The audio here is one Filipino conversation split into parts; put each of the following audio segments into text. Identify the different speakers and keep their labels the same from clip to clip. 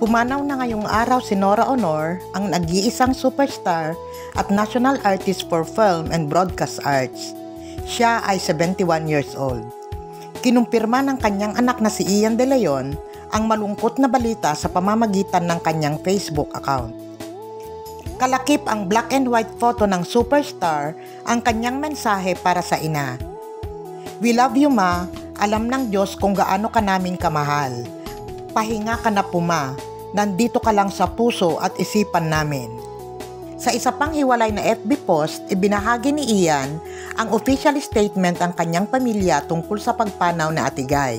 Speaker 1: Pumanaw na ngayong araw si Nora Aunor, ang nag-iisang superstar at national artist for film and broadcast arts. Siya ay 71 years old. Kinumpirma ng kanyang anak na si Ian De Leon ang malungkot na balita sa pamamagitan ng kanyang Facebook account. Kalakip ang black and white photo ng superstar ang kanyang mensahe para sa ina. "We love you, Ma. Alam ng Diyos kung gaano ka namin kamahal. Pahinga ka na po, Ma. Nandito ka lang sa puso at isipan namin." Sa isa pang hiwalay na FB post, ibinahagi ni Ian ang official statement ng kanyang pamilya tungkol sa pagpanaw na Ate Guy.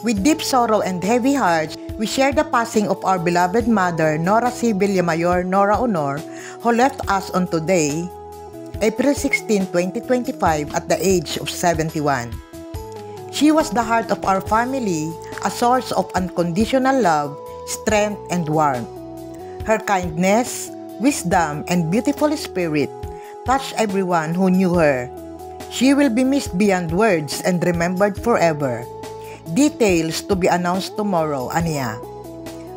Speaker 1: "With deep sorrow and heavy hearts, we share the passing of our beloved mother, Nora C. Villamayor Nora Aunor, who left us on today, April 16, 2025 at the age of 71. She was the heart of our family, a source of unconditional love, strength, and warmth. Her kindness, wisdom, and beautiful spirit touched everyone who knew her. She will be missed beyond words and remembered forever. Details to be announced tomorrow," aniya.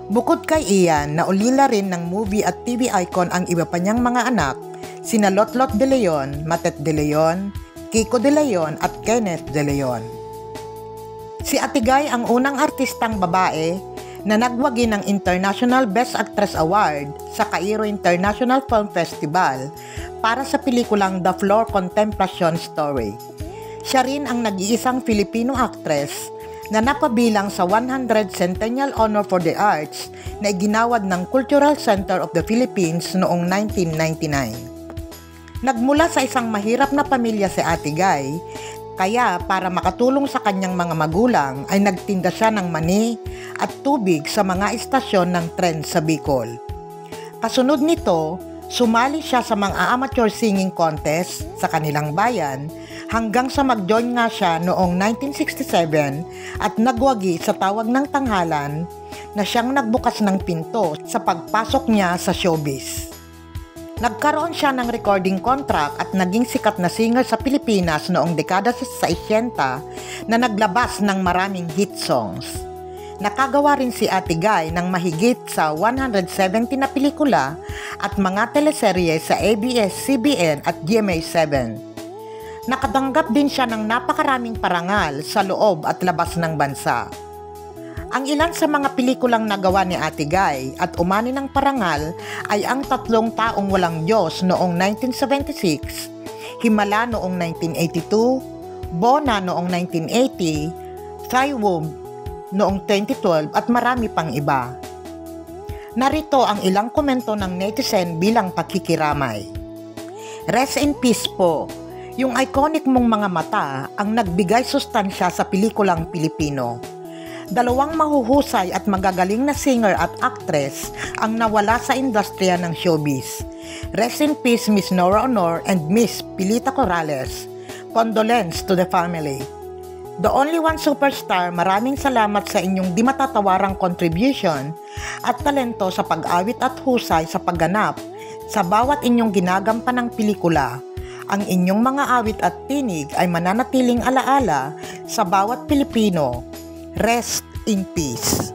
Speaker 1: Bukod kay Ian, naulila rin ng movie at TV icon ang iba pa niyang mga anak, sina Lotlot De Leon, Matet De Leon, Kiko De Leon at Kenneth De Leon. Si Ate Guy ang unang artistang babae na nagwagi ng International Best Actress Award sa Cairo International Film Festival para sa pelikulang The Floor Contemplation Story. Siya rin ang nag-iisang Filipino actress na napabilang sa 100 Centennial Honor for the Arts na iginawad ng Cultural Center of the Philippines noong 1999. Nagmula sa isang mahirap na pamilya si Ate Guy, kaya para makatulong sa kanyang mga magulang ay nagtinda siya ng mani at tubig sa mga istasyon ng tren sa Bicol. Kasunod nito, sumali siya sa mga amateur singing contest sa kanilang bayan hanggang sa mag-join nga siya noong 1967 at nagwagi sa tawag ng tanghalan na siyang nagbukas ng pinto sa pagpasok niya sa showbiz. Nagkaroon siya ng recording contract at naging sikat na singer sa Pilipinas noong dekada sa 60 na naglabas ng maraming hit songs. Nakagawa rin si Ate Guy ng mahigit sa 170 na pelikula at mga teleserye sa ABS-CBN at GMA7. Nakatanggap din siya ng napakaraming parangal sa loob at labas ng bansa. Ang ilan sa mga pelikulang nagawa ni Ate Guy at umani ng parangal ay ang Tatlong Taong Walang Diyos noong 1976, Himala noong 1982, Bona noong 1980, Thaiwom noong 2012 at marami pang iba. Narito ang ilang komento ng netizen bilang pakikiramay. "Rest in peace po. Yung iconic mong mga mata ang nagbigay sustansya sa pelikulang Pilipino. Dalawang mahuhusay at magagaling na singer at actress ang nawala sa industriya ng showbiz. Rest in peace, Miss Nora Aunor and Miss Pilita Corrales. Condolence to the family. The only one superstar, maraming salamat sa inyong di matatawarang contribution at talento sa pag-awit at husay sa pagganap sa bawat inyong ginagampanang pelikula. Ang inyong mga awit at tinig ay mananatiling alaala sa bawat Pilipino. Rest in peace."